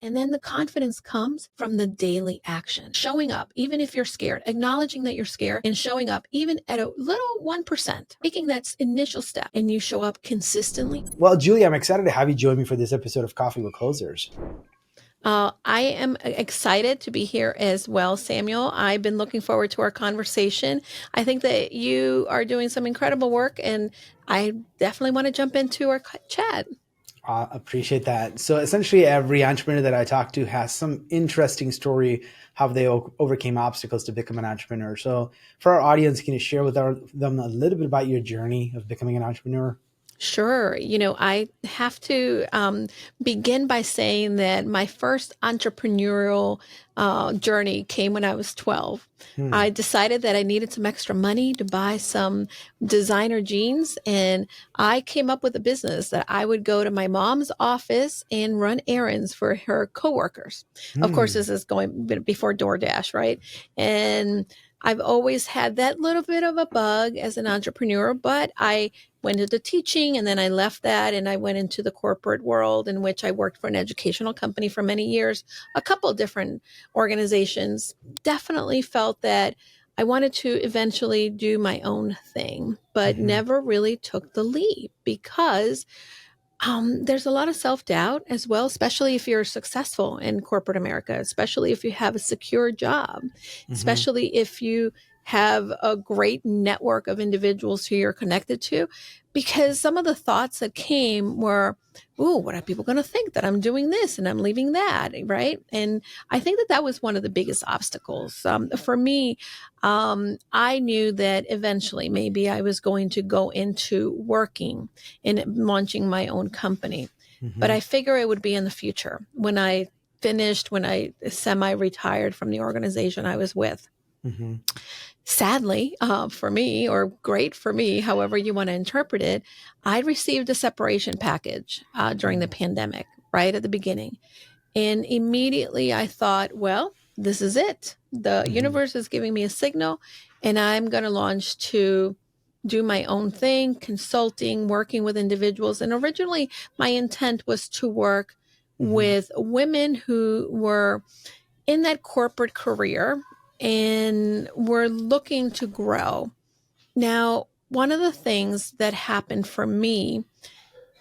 And then the confidence comes from the daily action, showing up, even if you're scared, acknowledging that you're scared and showing up even at a little 1%, taking that initial step, and you show up consistently. Well, Julie, I'm excited to have you join me for this episode of Coffee with Closers. I am excited to be here as well, Samuel. I've been looking forward to our conversation. I think that you are doing some incredible work, and I definitely want to jump into our chat. Appreciate that. So essentially every entrepreneur that I talk to has some interesting story how they overcame obstacles to become an entrepreneur. So for our audience, can you share with them a little bit about your journey of becoming an entrepreneur? Sure. I have to begin by saying that my first entrepreneurial journey came when I was 12. I decided that I needed some extra money to buy some designer jeans, and I came up with a business that I would go to my mom's office and run errands for her coworkers. Of course, this is going before DoorDash, right? And I've always had that little bit of a bug as an entrepreneur, but I went into teaching, and then I left that and I went into the corporate world, in which I worked for an educational company for many years, a couple of different organizations. Definitely felt that I wanted to eventually do my own thing, but never really took the leap because there's a lot of self-doubt as well, especially if you're successful in corporate America, especially if you have a secure job, especially if you have a great network of individuals who you're connected to, because some of the thoughts that came were, "Ooh, what are people going to think that I'm doing this and I'm leaving that?" Right? And I think that was one of the biggest obstacles for me. I knew that eventually maybe I was going to go into working and launching my own company, but I figure it would be in the future when I semi-retired from the organization I was with. Sadly, for me, or great for me, however you want to interpret it, I received a separation package during the pandemic, right at the beginning. And immediately I thought, well, this is it. The universe is giving me a signal, and I'm going to launch to do my own thing, consulting, working with individuals. And originally my intent was to work with women who were in that corporate career and were looking to grow. Now, one of the things that happened for me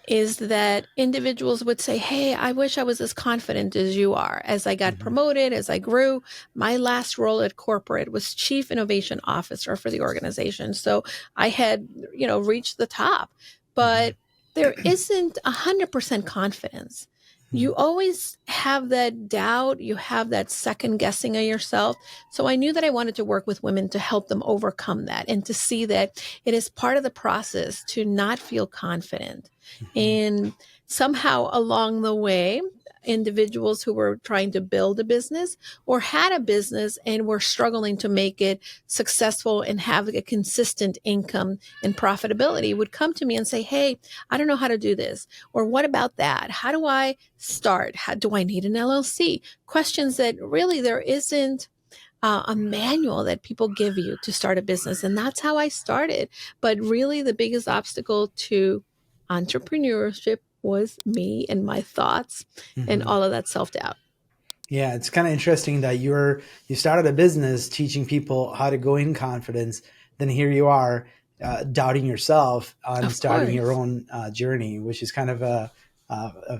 is that individuals would say, "Hey, I wish I was as confident as you are." As I got promoted, as I grew, my last role at corporate was Chief Innovation Officer for the organization. So I had, reached the top, but there isn't 100% confidence. You always have that doubt. You have that second guessing of yourself. So I knew that I wanted to work with women to help them overcome that and to see that it is part of the process to not feel confident. And somehow along the way, individuals who were trying to build a business or had a business and were struggling to make it successful and have a consistent income and profitability would come to me and say, "Hey, I don't know how to do this." Or, "What about that? How do I start? How do I need an LLC?" Questions that really there isn't a manual that people give you to start a business. And that's how I started. But really the biggest obstacle to entrepreneurship was me and my thoughts and all of that self-doubt. Yeah, it's kind of interesting that you started a business teaching people how to go in confidence. Then here you are doubting yourself on starting your own journey, which is kind of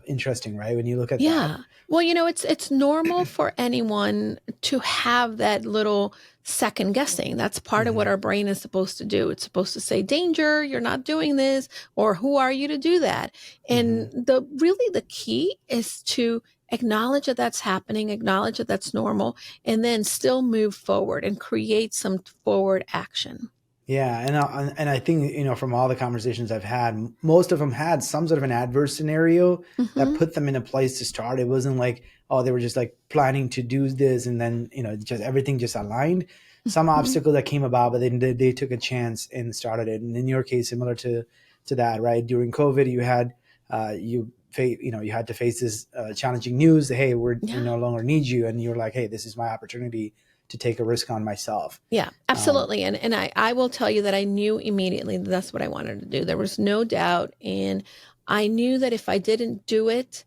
interesting, right? When you look at that. Well, it's normal for anyone to have that little second guessing. That's part of what our brain is supposed to do. It's supposed to say, "Danger, you're not doing this," or "Who are you to do that?" And the key is to acknowledge that that's happening, acknowledge that that's normal, and then still move forward and create some forward action. Yeah, and I think from all the conversations I've had, most of them had some sort of an adverse scenario that put them in a place to start. It wasn't like, oh, they were just like planning to do this and then just everything just aligned. Some obstacle that came about, but then they took a chance and started it. And in your case, similar to that, right? During COVID, you had you had to face this challenging news. Hey, we no longer need you, and you're like, hey, this is my opportunity to take a risk on myself. Yeah, absolutely. And I will tell you that I knew immediately that that's what I wanted to do. There was no doubt. And I knew that if I didn't do it,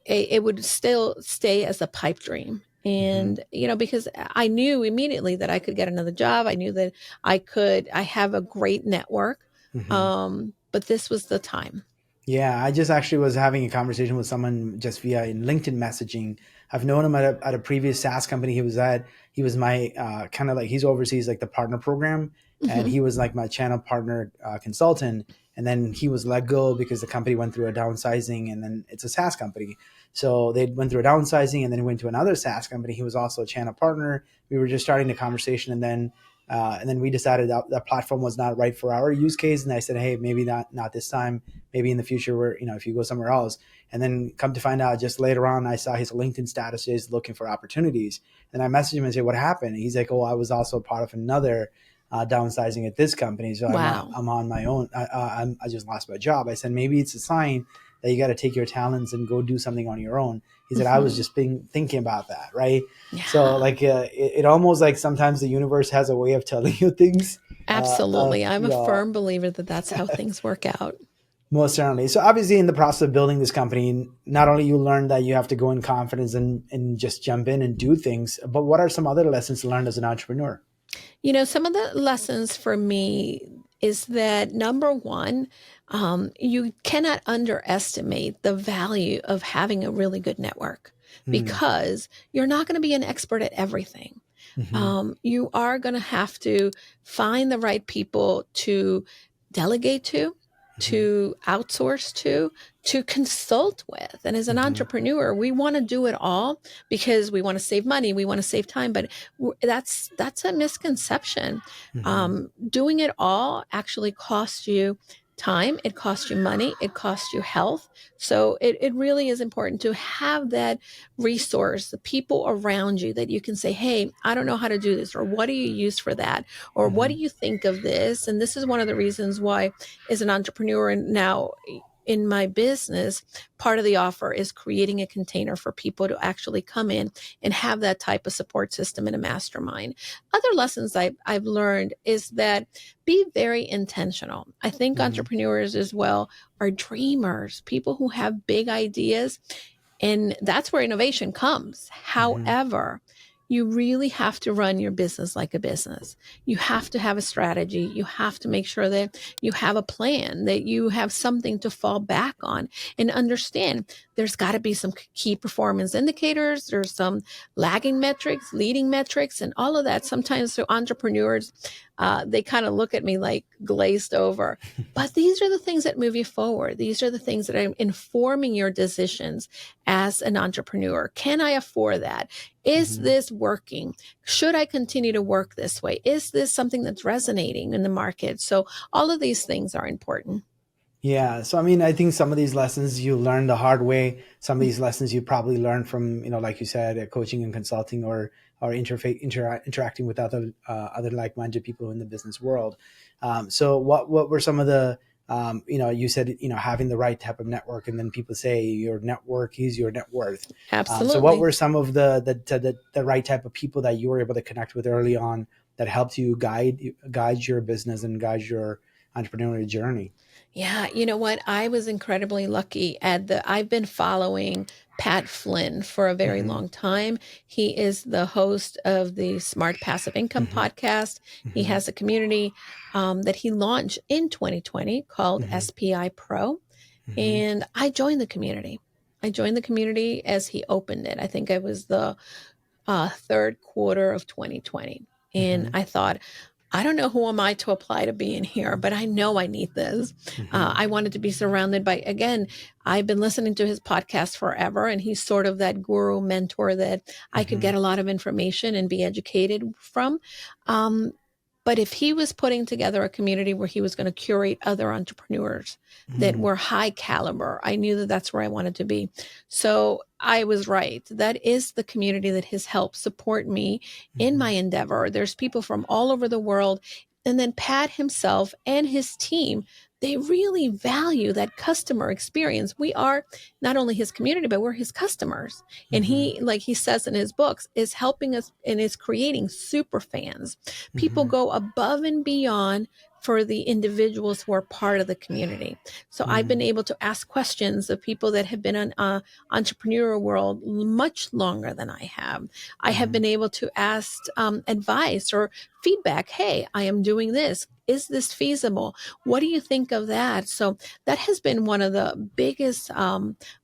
it would still stay as a pipe dream. Mm-hmm. And, because I knew immediately that I could get another job. I knew that I have a great network. Mm-hmm. But this was the time. Yeah, I just actually was having a conversation with someone just via in LinkedIn messaging. I've known him at a previous SaaS company he was at. He was my kind of like he's oversees like the partner program, and Hmm. he was like my channel partner consultant. And then he was let go because the company went through a downsizing, and then it's a SaaS company, so they went through a downsizing, and then he went to another SaaS company. He was also a channel partner. We were just starting the conversation, and then we decided that that platform was not right for our use case. And I said, hey, maybe not this time, maybe in the future where, if you go somewhere else. And then come to find out just later on, I saw his LinkedIn status is looking for opportunities. And I messaged him and said, what happened? And he's like, oh, I was also part of another downsizing at this company. So Wow. I'm on my own. I just lost my job. I said, maybe it's a sign that you got to take your talents and go do something on your own. He said, I was Hmm. just thinking about that. Right. So Yeah, like, it almost like sometimes the universe has a way of telling you things, absolutely. I'm a firm believer that that's how things work out. most certainly. So obviously in the process of building this company, not only you learn that you have to go in confidence and just jump in and do things, but what are some other lessons learned as an entrepreneur? Some of the lessons for me is that number one, you cannot underestimate the value of having a really good network Mm, because you're not going to be an expert at everything. mhm, You are going to have to find the right people to delegate mhm, to outsource to consult with. And as an mhm, entrepreneur, we want to do it all because we want to save money, we want to save time, but that's a misconception. mhm, Doing it all actually costs you time, it costs you money, it costs you health. So it really is important to have that resource, the people around you that you can say, hey, I don't know how to do this, or what do you use for that, or what do mhm, you think of this? And this is one of the reasons why, as an entrepreneur and now in my business, part of the offer is creating a container for people to actually come in and have that type of support system in a mastermind. Other lessons I've learned is that be very intentional. I think mhm, entrepreneurs as well are dreamers, people who have big ideas, and that's where innovation comes. mhm, However, you really have to run your business like a business. You have to have a strategy. You have to make sure that you have a plan, that you have something to fall back on, and understand there's got to be some key performance indicators. There's some lagging metrics, leading metrics, and all of that. Sometimes, so entrepreneurs, they kind of look at me like glazed over. But these are the things that move you forward. These are the things that are informing your decisions as an entrepreneur. Can I afford that? Is mhm. this working? Should I continue to work this way? Is this something that's resonating in the market? So all of these things are important. Yeah. So, I mean, I think some of these lessons you learn the hard way. Some of these lessons you probably learned from, like you said, coaching and consulting, or interacting with other like-minded people in the business world. So what were some of the, you said, having the right type of network, and then people say your network is your net worth. So what Absolutely. were some of the right type of people that you were able to connect with early on that helped you guide your business and guide your entrepreneurial journey? Yeah, you know what? I was incredibly lucky I've been following Pat Flynn for a very Mhm, long time. He is the host of the Smart Passive Income mhm, podcast. He mhm, has a community that he launched in 2020 called mhm, SPI Pro. mhm, And I joined the community. I joined the community as he opened it. I think it was the third quarter of 2020. And mhm, I thought, I don't know who am I to apply to be in here, but I know I need this. mhm, I wanted to be surrounded by, again, I've been listening to his podcast forever, and he's sort of that guru mentor that I could mhm, get a lot of information and be educated from. Um, but if he was putting together a community where he was going to curate other entrepreneurs that mhm, were high caliber, I knew that that's where I wanted to be. So I was right. That is the community that has helped support me in my mhm, endeavor. There's people from all over the world. And then Pat himself and his team, they really value that customer experience. We are not only his community, but we're his customers. And mhm, he, like he says in his books, is helping us and is creating super fans. People mhm, go above and beyond for the individuals who are part of the community. So I've been able to ask questions of people that have been in entrepreneurial world much longer than I have. I have been able to ask advice or feedback. Hey, I am doing this. Is this feasible? What do you think of that? So that has been one of the biggest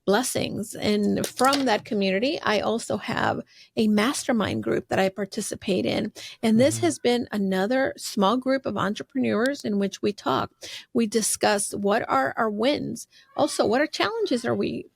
blessings. And from that community, I also have a mastermind group that I participate in. And this has been another small group of entrepreneurs in which we talk. We discuss what are our wins. Also, what are challenges are we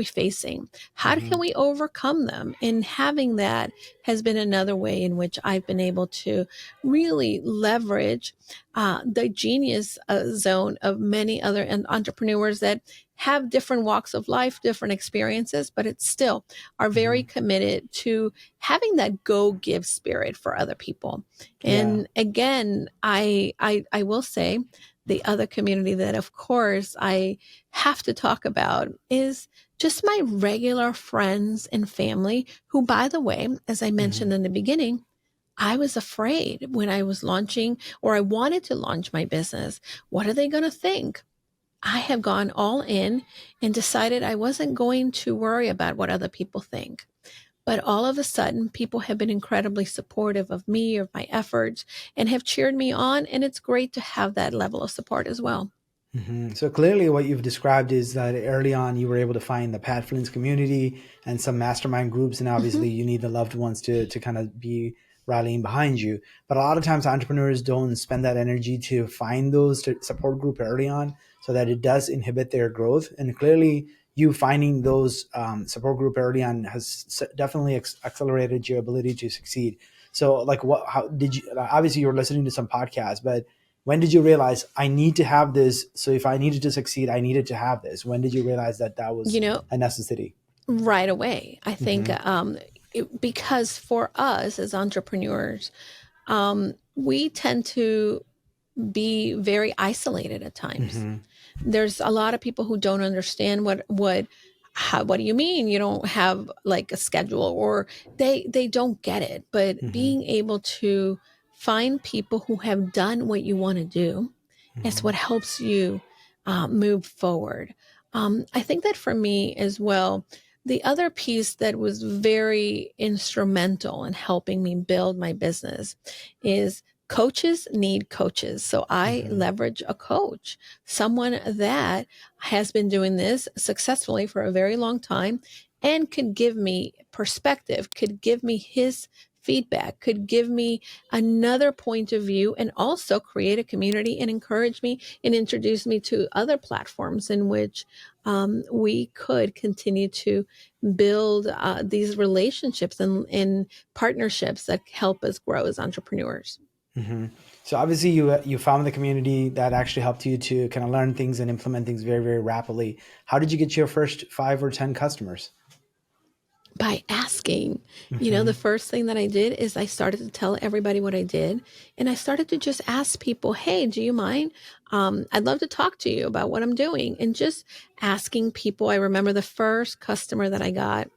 facing? How can we overcome them? And having that has been another way in which I've been able to really leverage the genius zone of many other entrepreneurs that have different walks of life, different experiences, but it's still are very committed to having that go give spirit for other people. And again, I will say the other community that of course I have to talk about is just my regular friends and family who, by the way, as I mentioned in the beginning, I was afraid when I was launching or I wanted to launch my business. What are they going to think? I have gone all in and decided I wasn't going to worry about what other people think. But all of a sudden, people have been incredibly supportive of me, of my efforts, and have cheered me on. And it's great to have that level of support as well. So clearly, what you've described is that early on you were able to find the Pat Flynn's community and some mastermind groups, and obviously you need the loved ones to kind of be rallying behind you. But a lot of times entrepreneurs don't spend that energy to find those support group early on, so that it does inhibit their growth. And clearly, you finding those support group early on has definitely accelerated your ability to succeed. So, like, how did you? Obviously, you were listening to some podcasts, but when did you realize I need to have this? So if I needed to succeed, I needed to have this. When did you realize that that was a necessity? Right away. I think because for us as entrepreneurs, we tend to be very isolated at times. There's a lot of people who don't understand what do you mean you don't have like a schedule, or they don't get it. But being able to find people who have done what you want to do is what helps you move forward. I think that for me as well, the other piece that was very instrumental in helping me build my business is coaches need coaches. So I leverage a coach, someone that has been doing this successfully for a very long time and could give me perspective, could give me his feedback, could give me another point of view, and also create a community and encourage me and introduce me to other platforms in which we could continue to build these relationships and partnerships that help us grow as entrepreneurs. So obviously you found the community that actually helped you to kind of learn things and implement things very, very rapidly. How did you get your first 5 or 10 customers? By asking. The first thing that I did is I started to tell everybody what I did. And I started to just ask people, hey, do you mind? I'd love to talk to you about what I'm doing. And just asking people. I remember the first customer that I got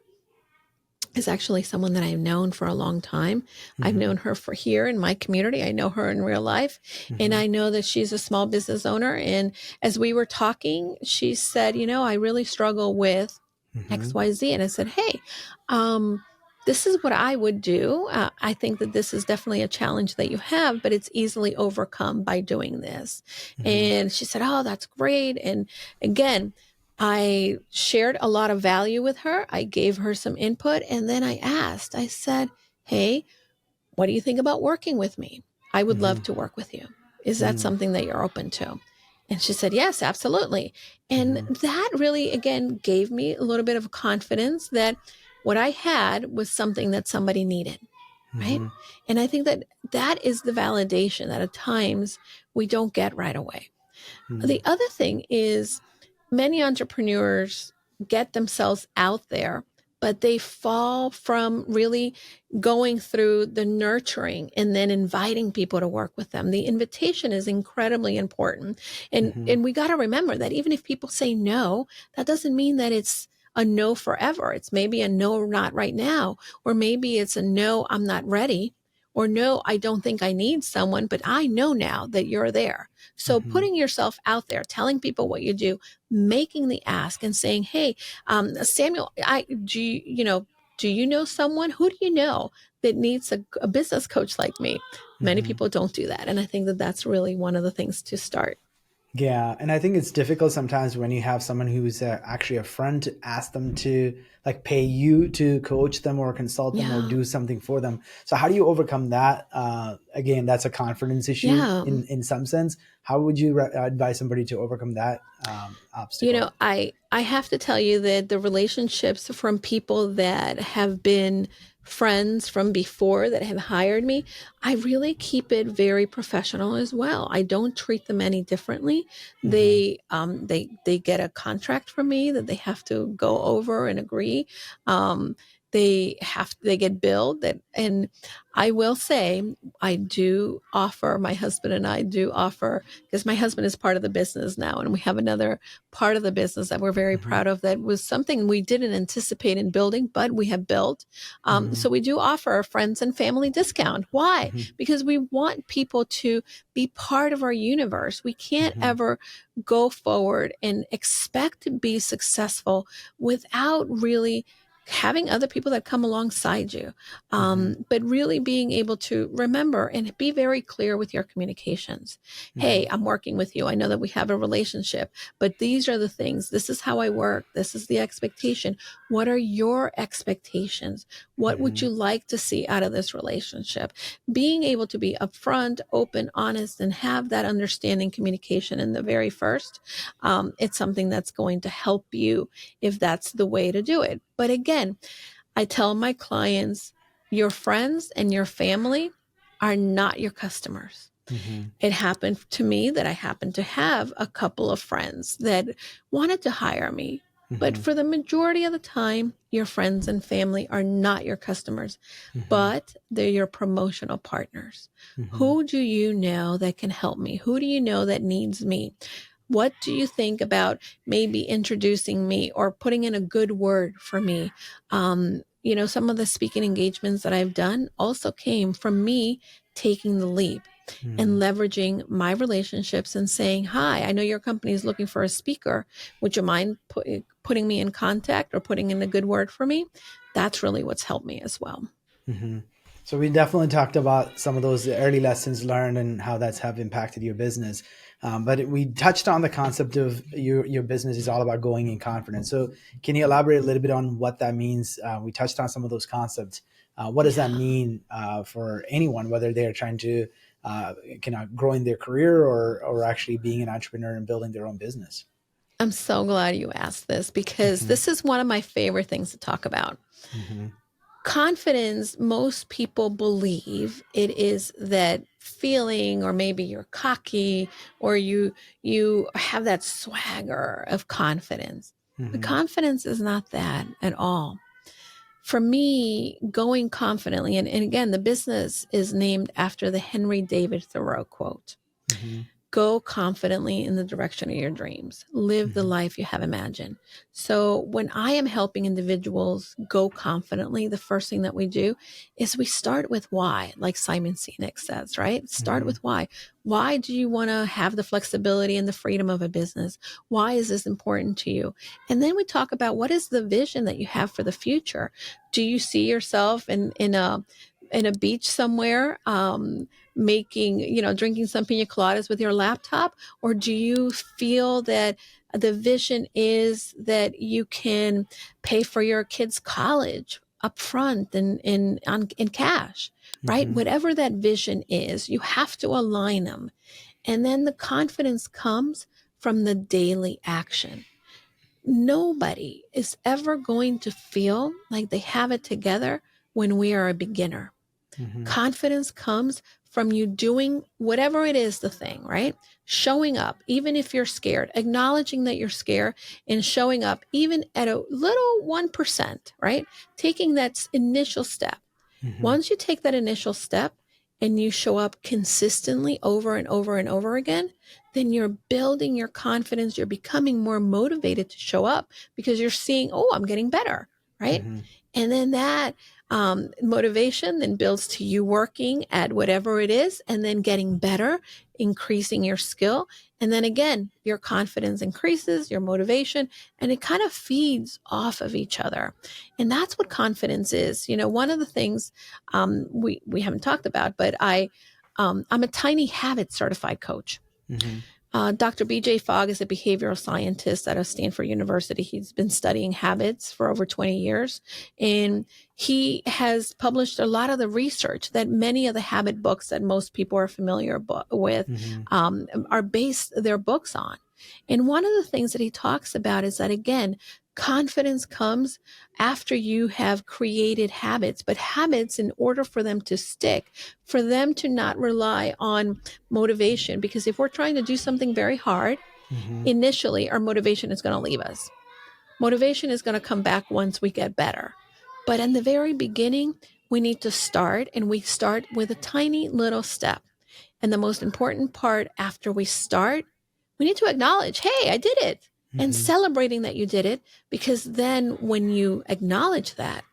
is actually someone that I've known for a long time. I've known her for here in my community. I know her in real life. And I know that she's a small business owner. And as we were talking, she said, I really struggle with XYZ. And I said, hey, this is what I would do. I think that this is definitely a challenge that you have, but it's easily overcome by doing this. And she said, oh, that's great. And again, I shared a lot of value with her. I gave her some input. And then I said, hey, what do you think about working with me? I would love to work with you. Is that something that you're open to? And she said, yes, absolutely. And that really, again, gave me a little bit of confidence that what I had was something that somebody needed, right? And I think that that is the validation that at times we don't get right away. The other thing is many entrepreneurs get themselves out there, but they fall from really going through the nurturing and then inviting people to work with them. The invitation is incredibly important. And we got to remember that even if people say no, that doesn't mean that it's a no forever. It's maybe a no, not right now, or maybe it's a no, I'm not ready. or no, I don't think I need someone, but I know now that you're there. So Mm-hmm. putting yourself out there, telling people what you do, making the ask and saying, hey, Samuel, do you know someone? Who do you know that needs a business coach like me? Many Mm-hmm. people don't do that. And I think that that's really one of the things to start. Yeah, and I think it's difficult sometimes when you have someone who's actually a friend to ask them to like pay you to coach them or consult them or Yeah. do something for them. So how do you overcome that? Again, that's a confidence issue Yeah. in some sense. How would you advise somebody to overcome that obstacle? I have to tell you that the relationships from people that have been friends from before that have hired me, I really keep it very professional as well. I don't treat them any differently. Mm-hmm. They get a contract from me that they have to go over and agree. They get billed that, and I will say I do offer, my husband and I do offer, because my husband is part of the business now, and we have another part of the business that we're very Mm-hmm. proud of that was something we didn't anticipate in building, but we have built. Mm-hmm. So we do offer a friends and family discount. Why? Mm-hmm. Because we want people to be part of our universe. We can't Mm-hmm. ever go forward and expect to be successful without really having other people that come alongside you, Mm-hmm. but really being able to remember and be very clear with your communications. Mm-hmm. Hey, I'm working with you. I know that we have a relationship, but these are the things. This is how I work. This is the expectation. What are your expectations? What would Mm-hmm. you like to see out of this relationship? Being able to be upfront, open, honest, and have that understanding communication in the very first, it's something that's going to help you if that's the way to do it. But again, I tell my clients, your friends and your family are not your customers. Mm-hmm. It happened to me that I happened to have a couple of friends that wanted to hire me. But Mm-hmm. for the majority of the time, your friends and family are not your customers, Mm-hmm. but they're your promotional partners. Mm-hmm. Who do you know that can help me? Who do you know that needs me? What do you think about maybe introducing me or putting in a good word for me? Some of the speaking engagements that I've done also came from me taking the leap and leveraging my relationships and saying, hi, I know your company is looking for a speaker. Would you mind putting me in contact or putting in a good word for me? That's really what's helped me as well. Mm-hmm. So we definitely talked about some of those early lessons learned and how that's have impacted your business. But we touched on the concept of your business is all about going in confidence. So can you elaborate a little bit on what that means? We touched on some of those concepts. What does that Yeah. mean for anyone, whether they're trying to kind of grow in their career or actually being an entrepreneur and building their own business? I'm so glad you asked this because Mm-hmm. this is one of my favorite things to talk about. Mm-hmm. Confidence, most people believe it is that feeling, or maybe you're cocky, or you have that swagger of confidence. But Mm-hmm. confidence is not that at all. For me, going confidently, and again, the business is named after the Henry David Thoreau quote. Mm-hmm. Go confidently in the direction of your dreams. Live the Mm-hmm. life you have imagined. So, when I am helping individuals go confidently, the first thing that we do is we start with why, like Simon Sinek says, right? Start Mm-hmm. with why. Why do you want to have the flexibility and the freedom of a business? Why is this important to you? And then we talk about what is the vision that you have for the future. Do you see yourself in a beach somewhere, making, drinking some pina coladas with your laptop? Or do you feel that the vision is that you can pay for your kids' college up front and in cash, right? Mm-hmm. Whatever that vision is, you have to align them. And then the confidence comes from the daily action. Nobody is ever going to feel like they have it together when we are a beginner. Mm-hmm. Confidence comes from you doing whatever it is, the thing, right? Showing up, even if you're scared, acknowledging that you're scared and showing up, even at a little 1%, right? Taking that initial step. Mm-hmm. Once you take that initial step and you show up consistently over and over and over again, then you're building your confidence. You're becoming more motivated to show up because you're seeing, oh, I'm getting better, right? Mm-hmm. And then that motivation then builds to you working at whatever it is and then getting better, increasing your skill. And then again, your confidence increases, your motivation, and it kind of feeds off of each other. And that's what confidence is. You know, one of the things we haven't talked about, but I'm a tiny habit certified coach. Mm-hmm. Dr. BJ Fogg is a behavioral scientist at Stanford University. He's been studying habits for over 20 years, and he has published a lot of the research that many of the habit books that most people are familiar with Mm-hmm. are based their books on. And one of the things that he talks about is that, again, confidence comes after you have created habits, but habits, in order for them to stick, for them to not rely on motivation, because if we're trying to do something very hard, Mm-hmm. initially our motivation is going to leave us. Motivation is going to come back once we get better. But in the very beginning, we need to start, and we start with a tiny little step. And the most important part after we start, we need to acknowledge, hey, I did it. And Mm-hmm. celebrating that you did it, because then when you acknowledge that,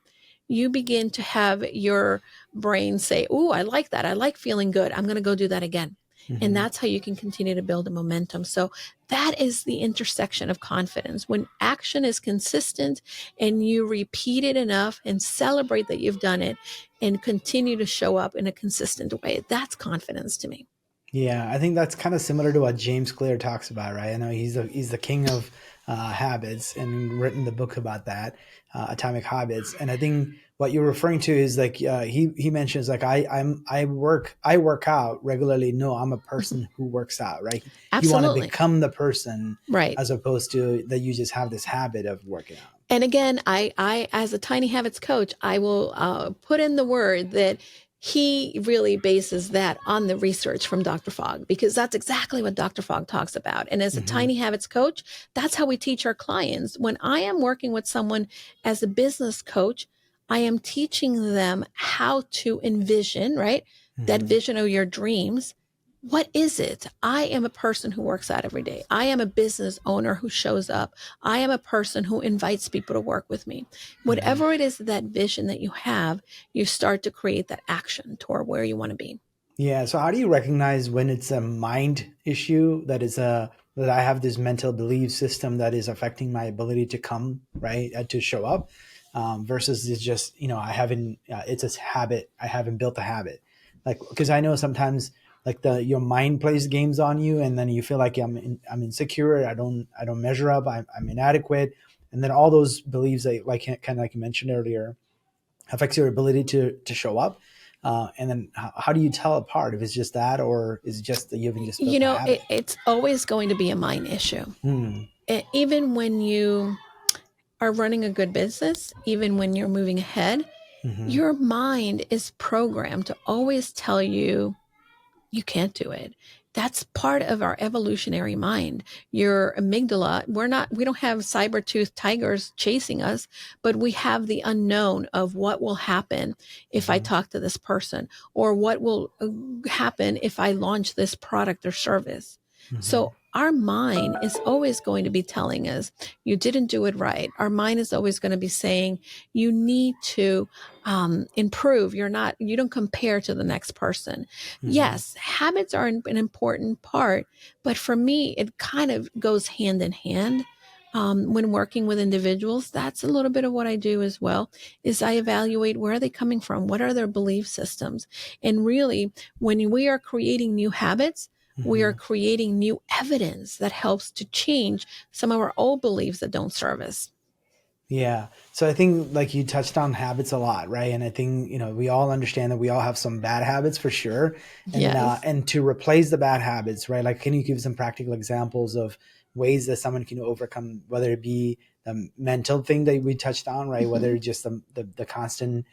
you begin to have your brain say, oh, I like that. I like feeling good. I'm going to go do that again. And Mm-hmm. that's how you can continue to build a momentum. So that is the intersection of confidence. When action is consistent and you repeat it enough and celebrate that you've done it and continue to show up in a consistent way, that's confidence to me. Yeah, I think that's kind of similar to what James Clear talks about, right? I know he's the king of habits and written the book about that, Atomic Habits. And I think what you're referring to is like he mentions like I work out regularly. No, I'm a person who works out, right? You want to Absolutely. become the person Right. as opposed to that you just have this habit of working out. And again, I as a tiny habits coach, I will put in the word that he really bases that on the research from Dr. Fogg, because that's exactly what Dr. Fogg talks about. And as a Mm-hmm. tiny habits coach, that's how we teach our clients. When I am working with someone as a business coach, I am teaching them how to envision, right? That Mm-hmm. vision of your dreams. What is it? I am a person who works out every day. I am a business owner who shows up. I am a person who invites people to work with me. Mm-hmm. Whatever it is, that vision that you have, you start to create that action toward where you want to be. Yeah. So how do you recognize when it's a mind issue that I have this mental belief system that is affecting my ability to come right to show up, versus it's just I haven't it's a habit I haven't built a habit, like because I know sometimes like your mind plays games on you and then you feel like I'm insecure, I don't measure up, I'm inadequate, and then all those beliefs that like kind of like you mentioned earlier affects your ability to show up. And then how do you tell apart if it's just that or is it just that you haven't just You built a know, habit? it's always going to be a mind issue. Hmm. Even when you are running a good business, even when you're moving ahead, Mm-hmm. your mind is programmed to always tell you you can't do it. That's part of our evolutionary mind. Your amygdala, we don't have saber-toothed tigers chasing us, but we have the unknown of what will happen if I Mm-hmm. talk to this person, or what will happen if I launch this product or service. Mm-hmm. So our mind is always going to be telling us you didn't do it right. Our mind is always going to be saying you need to improve. You don't compare to the next person. Mm-hmm. Yes, habits are an important part, but for me, it kind of goes hand in hand. When working with individuals, that's a little bit of what I do as well. Is I evaluate where are they coming from, what are their belief systems, and really, when we are creating new habits, we Mm-hmm. are creating new evidence that helps to change some of our old beliefs that don't serve us. Yeah. So I think like you touched on habits a lot, right? And I think, we all understand that we all have some bad habits for sure. Yes. And to replace the bad habits, right? Like, can you give some practical examples of ways that someone can overcome, whether it be the mental thing that we touched on, right? Whether Mm-hmm. it's just the constant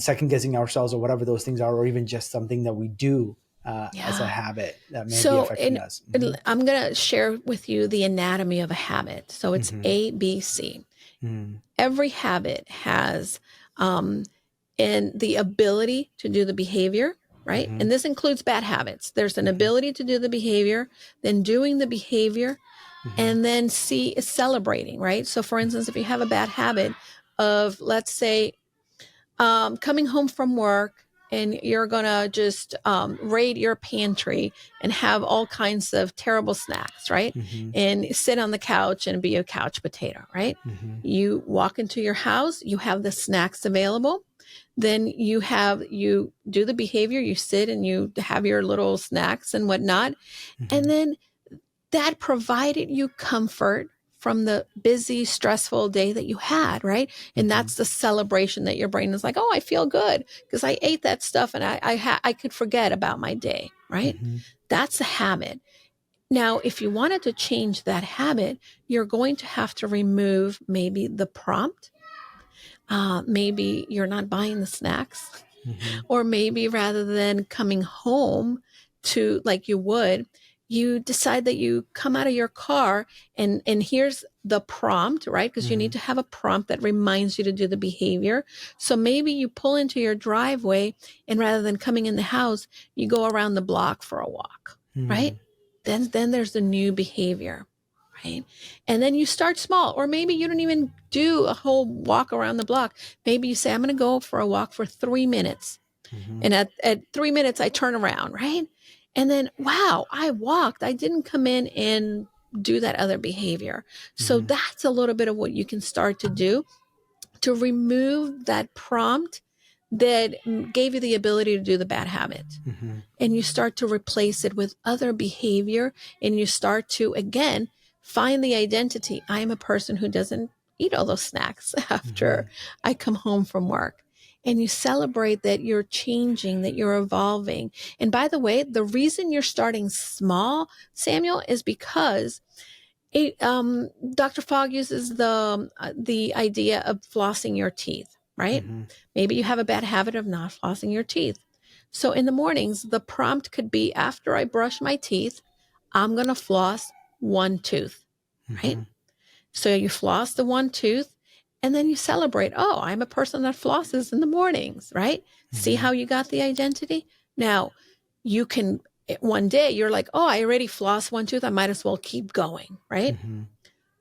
second guessing ourselves or whatever those things are, or even just something that we do as a Yeah. habit that may be So, affecting us. Mm-hmm. I'm going to share with you the anatomy of a habit. So, it's Mm-hmm. A, B, C. Mm-hmm. Every habit has um, and the ability to do the behavior, right? Mm-hmm. And this includes bad habits. There's an ability to do the behavior, then doing the behavior, Mm-hmm. and then C is celebrating, right? So, for instance, if you have a bad habit of, let's say, coming home from work and you're going to just raid your pantry and have all kinds of terrible snacks, right? Mm-hmm. And sit on the couch and be a couch potato, right? Mm-hmm. You walk into your house, you have the snacks available. Then you do the behavior, you sit and you have your little snacks and whatnot. And Mm-hmm. then that provided you comfort from the busy, stressful day that you had, right? And Mm-hmm. that's the celebration that your brain is like, oh, I feel good because I ate that stuff and I could forget about my day, right? Mm-hmm. That's a habit. Now, if you wanted to change that habit, you're going to have to remove maybe the prompt. Maybe you're not buying the snacks. Mm-hmm. Or maybe rather than coming home to like you would, you decide that you come out of your car and here's the prompt, right? Because you Mm-hmm. need to have a prompt that reminds you to do the behavior. So maybe you pull into your driveway and rather than coming in the house, you go around the block for a walk, right? Then there's the new behavior. Right. And then you start small, or maybe you don't even do a whole walk around the block. Maybe you say, I'm going to go for a walk for 3 minutes. Mm-hmm. And at 3 minutes, I turn around, right? And then, wow, I walked. I didn't come in and do that other behavior. So Mm-hmm. that's a little bit of what you can start to do to remove that prompt that gave you the ability to do the bad habit. Mm-hmm. And you start to replace it with other behavior. And you start to, again, find the identity. I am a person who doesn't eat all those snacks Mm-hmm. after I come home from work. And you celebrate that you're changing, that you're evolving. And by the way, the reason you're starting small, Samuel, is because Dr. Fogg uses the idea of flossing your teeth, right? Mm-hmm. Maybe you have a bad habit of not flossing your teeth. So in the mornings, the prompt could be after I brush my teeth, I'm going to floss one tooth, right? Mm-hmm. So you floss the one tooth and then you celebrate. Oh, I'm a person that flosses in the mornings, right? See Mm-hmm. how you got the identity? Now, you can, one day you're like, oh, I already flossed one tooth. I might as well keep going, right? Mm-hmm.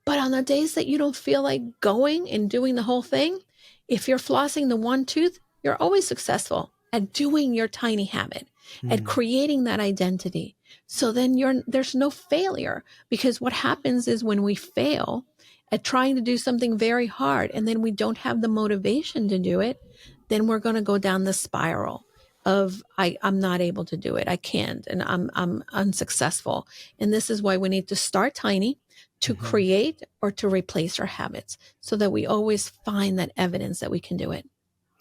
But on the days that you don't feel like going and doing the whole thing, if you're flossing the one tooth, you're always successful at doing your tiny habit, at Mm-hmm. creating that identity. So then there's no failure because what happens is when we fail at trying to do something very hard and then we don't have the motivation to do it, then we're going to go down the spiral of I'm not able to do it. I can't and I'm unsuccessful. And this is why we need to start tiny to Mm-hmm. create or to replace our habits so that we always find that evidence that we can do it.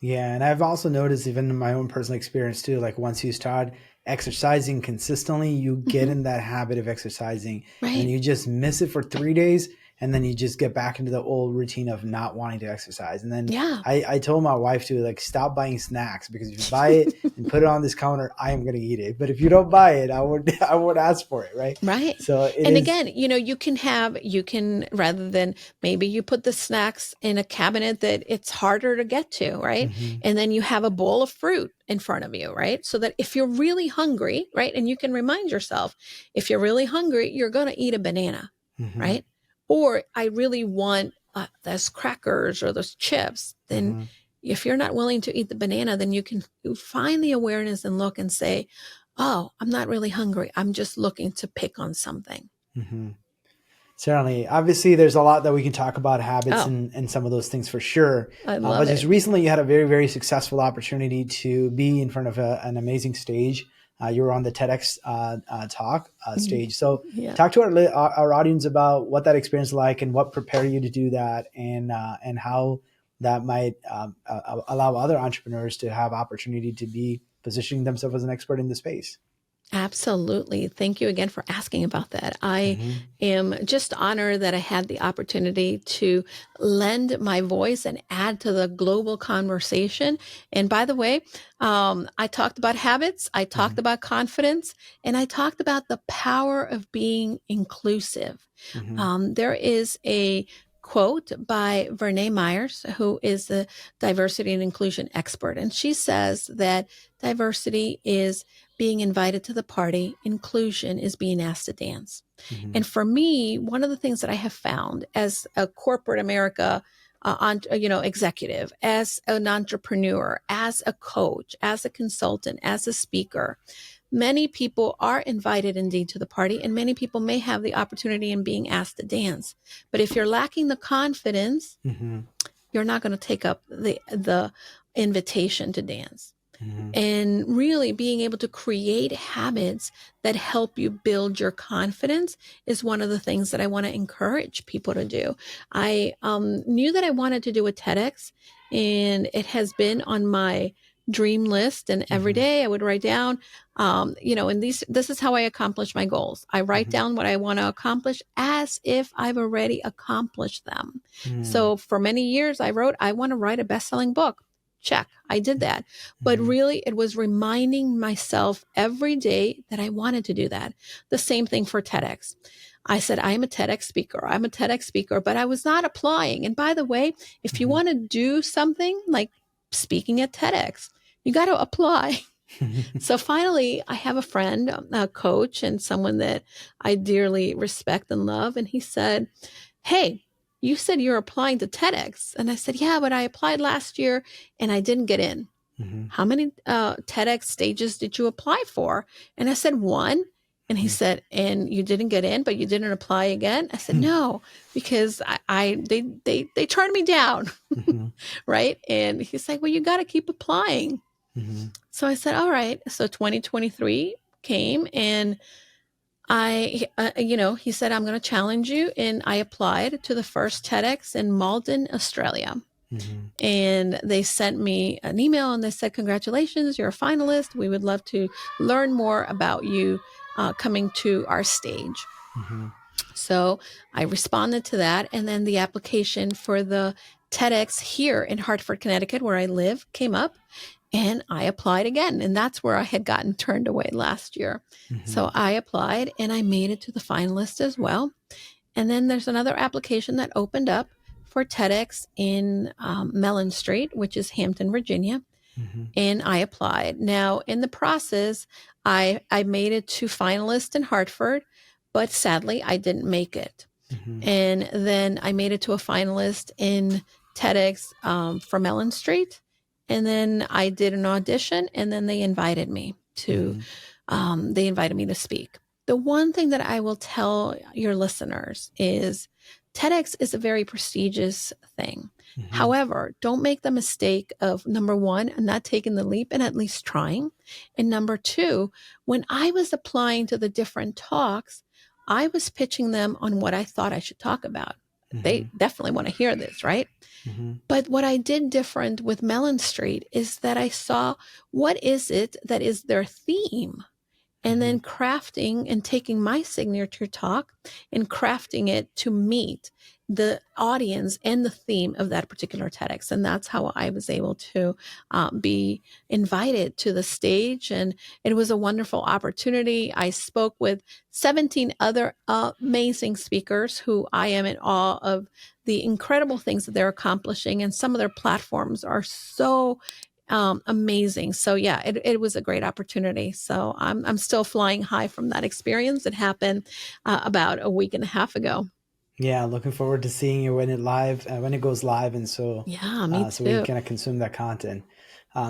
Yeah, and I've also noticed even in my own personal experience too, like once you start exercising consistently, you get Mm-hmm. in that habit of exercising and then Right. you just miss it for 3 days and then you just get back into the old routine of not wanting to exercise. And then Yeah. I told my wife to like stop buying snacks because if you buy it and put it on this counter, I am gonna eat it. But if you don't buy it, I would I would ask for it, right? Right. So it And is again, you can, rather than maybe you put the snacks in a cabinet that it's harder to get to, right? mm-hmm, And then you have a bowl of fruit in front of you, right? So that if you're really hungry, right? And you can remind yourself, if you're really hungry, you're going to eat a banana, mm-hmm, right? Or I really want those crackers or those chips, then mm-hmm, if you're not willing to eat the banana, then you find the awareness and look and say, oh, I'm not really hungry. I'm just looking to pick on something. mm-hmm. Certainly. Obviously, there's a lot that we can talk about habits Oh, and some of those things for sure. I But love just it. recently, you had a very, very successful opportunity to be in front of an amazing stage. You were on the TEDx talk Mm, stage. So, yeah. talk to our audience about what that experience like and what prepared you to do that, and how that might allow other entrepreneurs to have opportunity to be positioning themselves as an expert in the space. Absolutely. Thank you again for asking about that. I Mm-hmm. am just honored that I had the opportunity to lend my voice and add to the global conversation. And by the way, I talked about habits, I Mm-hmm. talked about confidence, and I talked about the power of being inclusive. Mm-hmm. There is a quote by Vernee Myers, who is the diversity and inclusion expert. And she says that diversity is being invited to the party, inclusion is being asked to dance. Mm-hmm. And for me, one of the things that I have found as a corporate America executive, as an entrepreneur, as a coach, as a consultant, as a speaker. Many people are invited indeed to the party, and many people may have the opportunity in being asked to dance. But if you're lacking the confidence, Mm-hmm. you're not going to take up the invitation to dance. Mm-hmm. And really being able to create habits that help you build your confidence is one of the things that I want to encourage people to do. I knew that I wanted to do a TEDx, and it has been on my dream list. And every Mm-hmm. day I would write down, and this is how I accomplish my goals. I write Mm-hmm. down what I want to accomplish as if I've already accomplished them. Mm-hmm. So for many years I wrote, I want to write a best-selling book. Check. I did that. But Mm-hmm. really, it was reminding myself every day that I wanted to do that. The same thing for TEDx. I said, I'm a TEDx speaker. I'm a TEDx speaker, but I was not applying. And by the way, if you want to do something like speaking at TEDx, you got to apply. Mm-hmm. So finally, I have a friend, a coach, and someone that I dearly respect and love. And he said, hey, you said you're applying to TEDx. And I said, yeah, but I applied last year and I didn't get in. Mm-hmm. How many TEDx stages did you apply for? And I said, one. And he said, and you didn't get in, but you didn't apply again? I said, no, because they turned me down. Mm-hmm. Right. And he's like, well, you got to keep applying. Mm-hmm. So I said, all right. So 2023 came, and he said, I'm going to challenge you. And I applied to the first TEDx in Malden, Australia. Mm-hmm. And they sent me an email and they said, congratulations, you're a finalist. We would love to learn more about you coming to our stage. Mm-hmm. So I responded to that. And then the application for the TEDx here in Hartford, Connecticut, where I live, came up. And I applied again. And that's where I had gotten turned away last year. Mm-hmm. So I applied and I made it to the finalist as well. And then there's another application that opened up for TEDx in Mellon Street, which is Hampton, Virginia. Mm-hmm. And I applied. Now, in the process, I made it to finalist in Hartford, but sadly, I didn't make it. Mm-hmm. And then I made it to a finalist in TEDx for Mellon Street. And then I did an audition, and then they invited me to speak. The one thing that I will tell your listeners is TEDx is a very prestigious thing. Mm-hmm. However, don't make the mistake of, number one, not taking the leap and at least trying. And number two, when I was applying to the different talks, I was pitching them on what I thought I should talk about. Mm-hmm. They definitely want to hear this, right? Mm-hmm. But what I did different with Mellon Street is that I saw what is it that is their theme, and then crafting and taking my signature talk and crafting it to meet the audience and the theme of that particular TEDx. And that's how I was able to be invited to the stage. And it was a wonderful opportunity. I spoke with 17 other amazing speakers who I am in awe of the incredible things that they're accomplishing. And some of their platforms are so amazing. So yeah, it was a great opportunity. So I'm still flying high from that experience. It happened about a week and a half ago. Yeah, looking forward to seeing you when it goes live, and Yeah, me so we can too. kind of consume that content.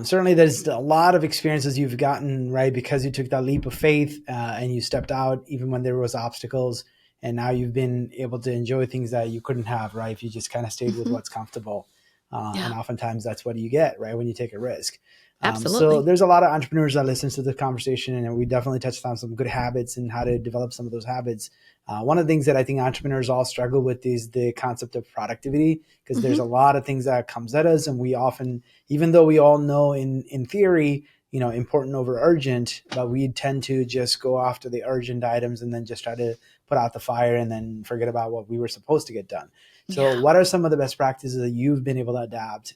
Certainly, there's a lot of experiences you've gotten, right, because you took that leap of faith and you stepped out even when there was obstacles, and now you've been able to enjoy things that you couldn't have, right, if you just kind of stayed with what's comfortable. And Yeah, oftentimes that's what you get, right, when you take a risk. So absolutely. there's a lot of entrepreneurs that listen to the conversation, and we definitely touched on some good habits and how to develop some of those habits. One of the things that I think entrepreneurs all struggle with is the concept of productivity, because there's a lot of things that comes at us, and we often, even though we all know in theory, important over urgent, but we tend to just go after the urgent items and then just try to put out the fire and then forget about what we were supposed to get done. So Yeah. what are some of the best practices that you've been able to adapt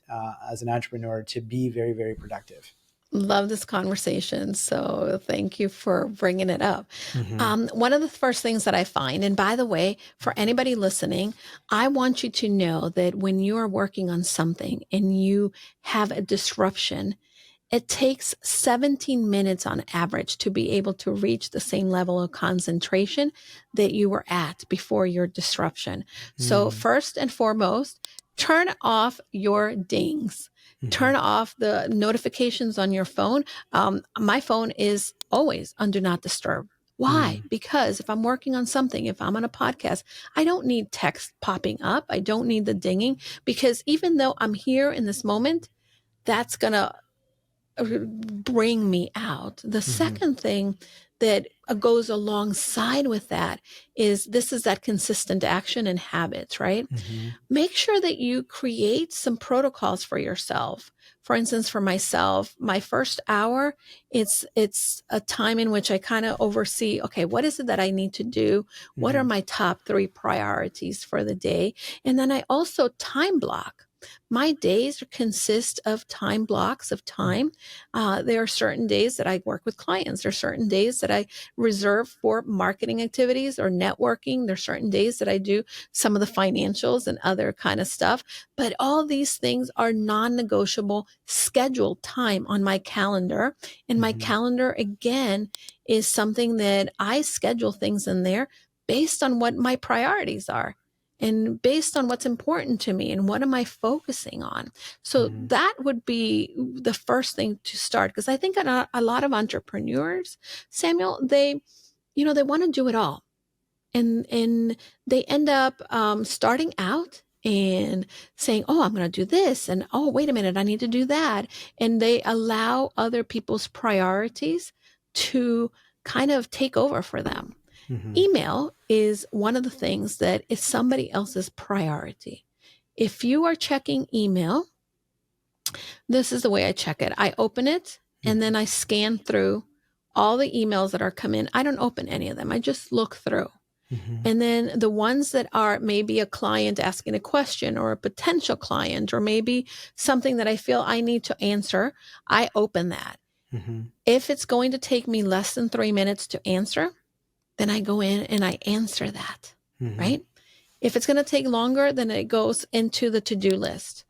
as an entrepreneur to be very, very productive? Love this conversation. So thank you for bringing it up. Mm-hmm. One of the first things that I find, and by the way, for anybody listening, I want you to know that when you are working on something and you have a disruption, it takes 17 minutes on average to be able to reach the same level of concentration that you were at before your disruption. So first and foremost, Turn off your dings. Mm-hmm. Turn off the notifications on your phone. My phone is always on do not disturb. Why? Mm-hmm. Because if I'm working on something, if I'm on a podcast, I don't need text popping up. I don't need the dinging, because even though I'm here in this moment, that's going to bring me out. The Mm-hmm. second thing that goes alongside with that is this is that consistent action and habits, right? Mm-hmm. Make sure that you create some protocols for yourself. For instance, for myself, my first hour, it's a time in which I kind of oversee, okay, what is it that I need to do? What are Mm-hmm. my top 3 priorities for the day? And then I also time block. My days consist of time blocks of time. There are certain days that I work with clients. There are certain days that I reserve for marketing activities or networking. There are certain days that I do some of the financials and other kind of stuff. But all these things are non-negotiable scheduled time on my calendar. And my Mm-hmm. calendar, again, is something that I schedule things in there based on what my priorities are and based on what's important to me and what am I focusing on. So Mm-hmm. that would be the first thing to start, because I think a lot of entrepreneurs, Samuel, they want to do it all, and they end up starting out and saying, oh, I'm going to do this, and oh, wait a minute, I need to do that, and they allow other people's priorities to kind of take over for them. Mm-hmm. Email is one of the things that is somebody else's priority. If you are checking email, this is the way I check it. I open it and then I scan through all the emails that are come in. I don't open any of them. I just look through. Mm-hmm. And then the ones that are maybe a client asking a question or a potential client, or maybe something that I feel I need to answer, I open that. Mm-hmm. If it's going to take me less than 3 minutes to answer, then I go in and I answer that, Mm-hmm. right? If it's going to take longer, then it goes into the to-do list.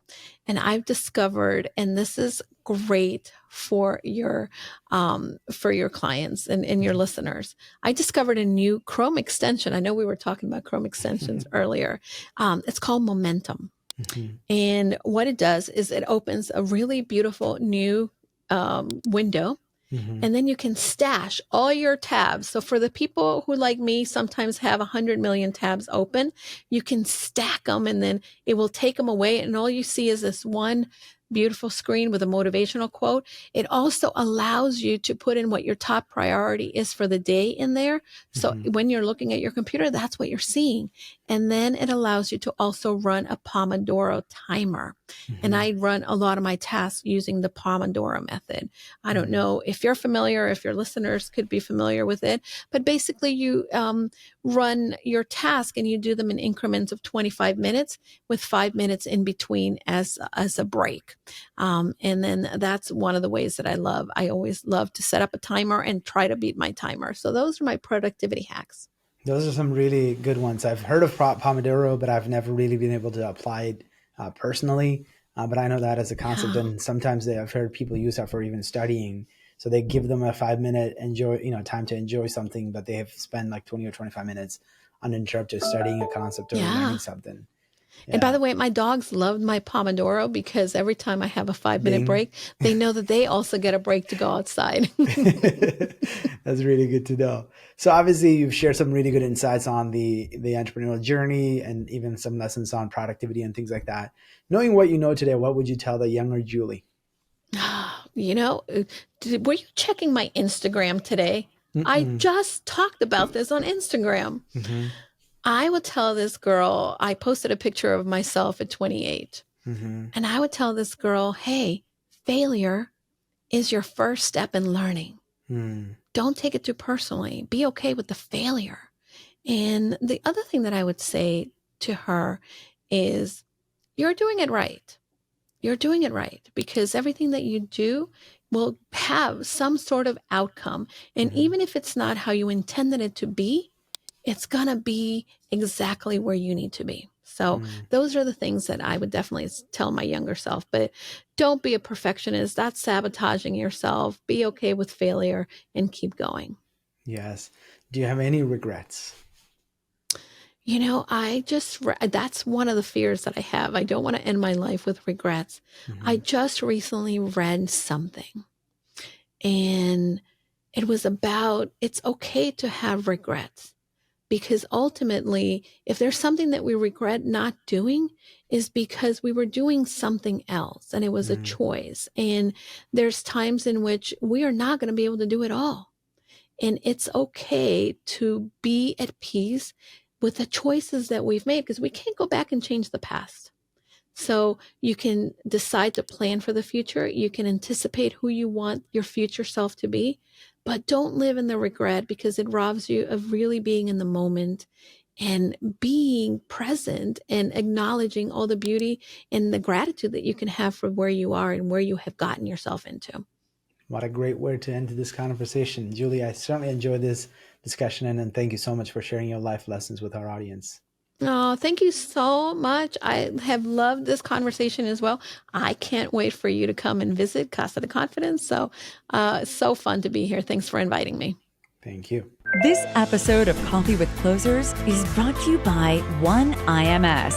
And I've discovered, and this is great for your clients and your listeners. I discovered a new Chrome extension. I know we were talking about Chrome extensions earlier. It's called Momentum. Mm-hmm. And what it does is it opens a really beautiful new window, Mm-hmm. and then you can stash all your tabs. So for the people who, like me, sometimes have 100 million tabs open, you can stack them and then it will take them away. And all you see is this one beautiful screen with a motivational quote. It also allows you to put in what your top priority is for the day in there. So Mm-hmm. when you're looking at your computer, that's what you're seeing. And then it allows you to also run a Pomodoro timer. And Mm-hmm. I run a lot of my tasks using the Pomodoro method. I don't Mm-hmm. know if you're familiar, if your listeners could be familiar with it, but basically you run your task and you do them in increments of 25 minutes with 5 minutes in between as a break. And then that's one of the ways that I love. I always love to set up a timer and try to beat my timer. So those are my productivity hacks. Those are some really good ones. I've heard of Pomodoro, but I've never really been able to apply it personally. But I know that as a concept, Yeah. and sometimes I've heard people use that for even studying. So they give them a 5 minute enjoy, time to enjoy something, but they have spent like 20 or 25 minutes uninterrupted studying a concept or Yeah. learning something. And by Yeah. the way, my dogs loved my Pomodoro because every time I have a 5 minute Ding. break, they know that they also get a break to go outside. That's really good to know. So obviously you've shared some really good insights on the entrepreneurial journey and even some lessons on productivity and things like that. Knowing what you know today, what would you tell the younger Julie? You know, were you checking my Instagram today? I Mm-mm. just talked about this on Instagram. Mm-hmm. I would tell this girl, I posted a picture of myself at 28, Mm-hmm. and I would tell this girl, hey, failure is your first step in learning. Mm-hmm. Don't take it too personally. Be okay with the failure. And the other thing that I would say to her is, you're doing it right. You're doing it right, because everything that you do will have some sort of outcome. And Mm-hmm. even if it's not how you intended it to be, it's going to be exactly where you need to be. So those are the things that I would definitely tell my younger self. But don't be a perfectionist. That's sabotaging yourself. Be okay with failure and keep going. Yes. Do you have any regrets? That's one of the fears that I have. I don't want to end my life with regrets. I Mm-hmm. just recently read something, and it was about it's okay to have regrets, because ultimately, if there's something that we regret not doing, is because we were doing something else and it was a Mm-hmm. choice. And there's times in which we are not going to be able to do it all. And it's okay to be at peace with the choices that we've made, because we can't go back and change the past. So you can decide to plan for the future. You can anticipate who you want your future self to be, but don't live in the regret, because it robs you of really being in the moment and being present and acknowledging all the beauty and the gratitude that you can have for where you are and where you have gotten yourself into. What a great way to end this conversation. Julie, I certainly enjoyed this discussion, and thank you so much for sharing your life lessons with our audience. Oh, thank you so much. I have loved this conversation as well. I can't wait for you to come and visit Casa de Confidence. So, it's so fun to be here. Thanks for inviting me. Thank you. This episode of Coffee with Closers is brought to you by One IMS,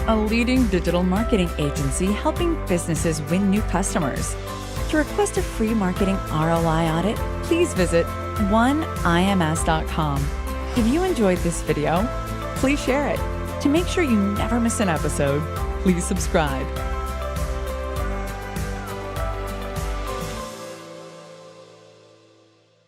a leading digital marketing agency helping businesses win new customers. To request a free marketing ROI audit, please visit oneims.com. If you enjoyed this video, please share it. To make sure you never miss an episode, please subscribe.